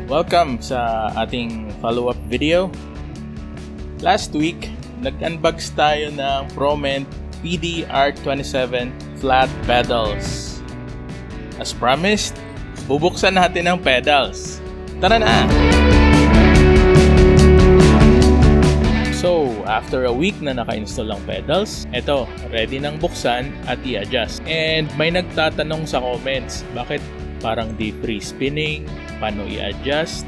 Welcome sa ating follow-up video. Last week, nag-unbox tayo ng PROMEND PD-R27 Flat Pedals. As promised, bubuksan natin ang pedals. Tara na! So, after a week na naka-install ang pedals, eto, ready nang buksan at i-adjust. And may nagtatanong sa comments, bakit parang di free spinning, paano i-adjust,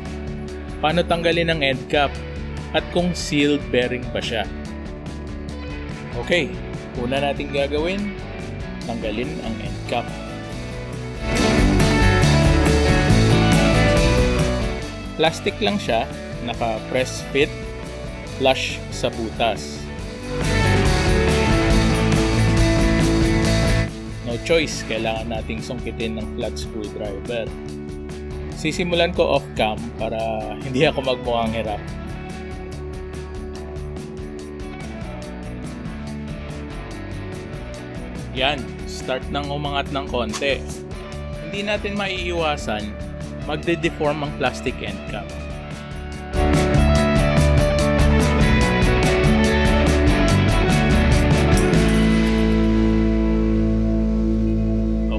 paano tanggalin ang end cap, at kung sealed bearing pa siya. Okay, una natin gagawin, tanggalin ang end cap. Plastic lang siya, naka-press fit, flush sa butas. No choice, kailangan nating sungkitin ng flat screwdriver. Sisimulan ko off-cam para hindi ako magmukhang hirap. Yan, start nang umangat ng konti. Hindi natin maiiwasan, magde-deform ang plastic end cap.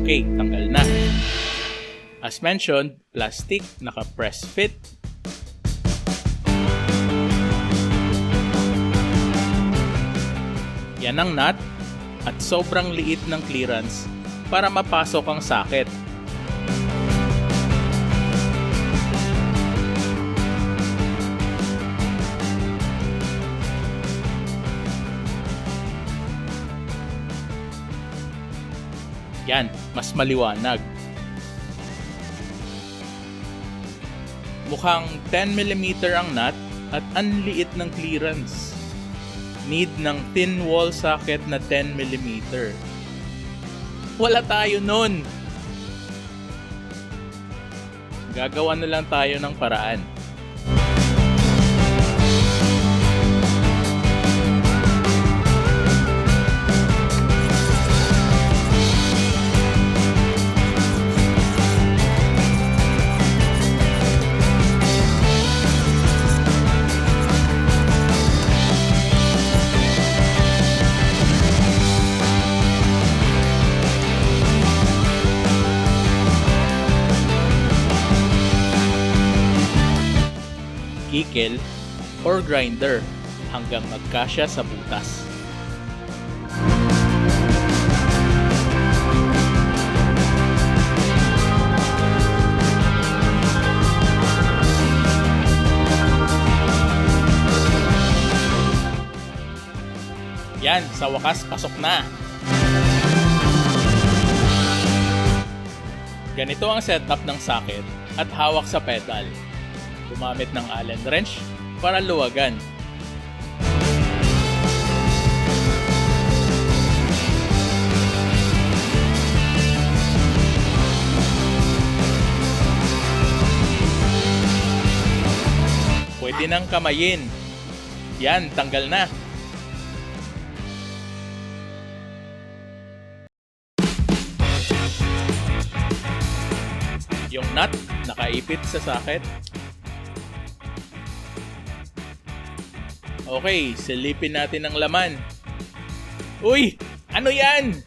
Okay, tanggal na. As mentioned, plastic, naka-press fit. Yan ang nut at sobrang liit ng clearance para mapasok ang socket. Yan, mas maliwanag. Mukhang 10mm ang nut at anliit ng clearance. Need ng thin wall socket na 10mm. Wala tayo nun! Gagawa na lang tayo ng paraan. Kikil or grinder hanggang magkasya sa butas. Yan, sa wakas pasok na. Ganito ang setup ng socket at hawak sa pedal. Gumamit ng Allen wrench para luwagan. Pwede nang kamayin. Yan, tanggal na. Yung nut nakaipit sa socket. Okay, silipin natin ang laman. Uy! Ano yan?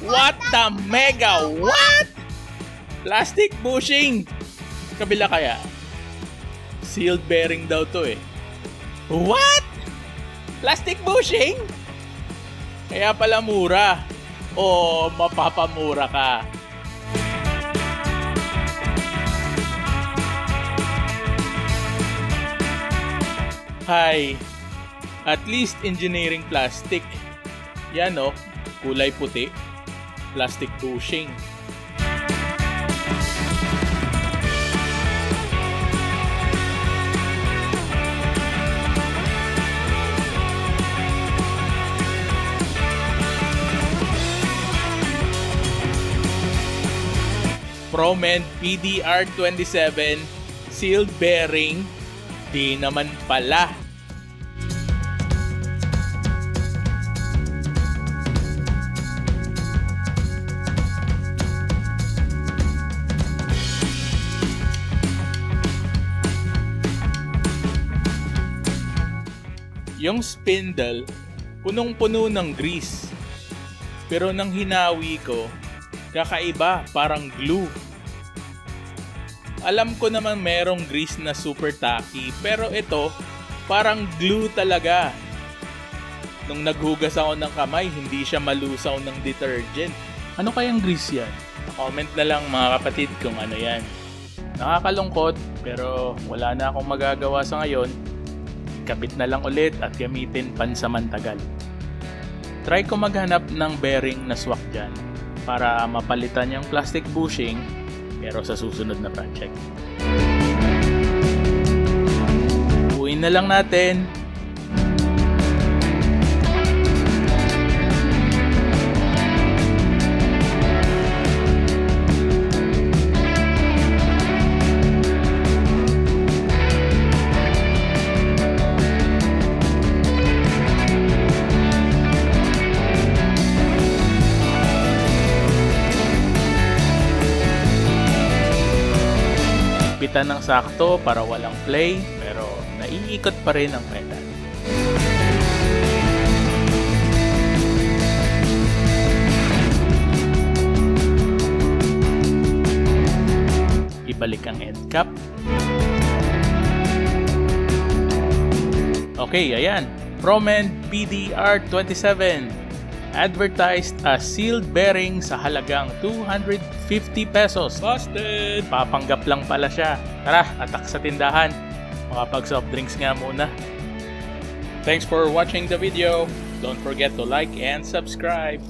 What the mega? What? Plastic bushing! Kabila kaya? Sealed bearing daw to eh. What? Plastic bushing? Kaya pala mura. O mapapamura ka. Hi! At least engineering plastic. Yan o, kulay puti. Plastic bushing. PROMEND PD-R27 sealed bearing. Di naman pala. Yung spindle, punong-puno ng grease. Pero nang hinawi ko, kakaiba, parang glue. Alam ko naman merong grease na super tacky, pero ito, parang glue talaga. Nung naghugas ako ng kamay, hindi siya malusaw ng detergent. Ano kayang grease yan? Comment na lang mga kapatid kung ano yan. Nakakalungkot, pero wala na akong magagawa sa ngayon. Kapit na lang ulit at gamitin pansamantagal. Try ko maghanap ng bearing na swak dyan para mapalitan yung plastic bushing, pero sa susunod na project. Uwiin na lang natin. Pitan ng sakto para walang play, pero naiikot pa rin ang pedal. Ibalik ang end cap. Okay, ayan. PROMEND PD-R27. Advertised as sealed bearing sa halagang 250 pesos. Busted! Papanggap lang pala siya. Tara, atak sa tindahan. Makapag soft drinks nga muna. Thanks for watching the video. Don't forget to like and subscribe.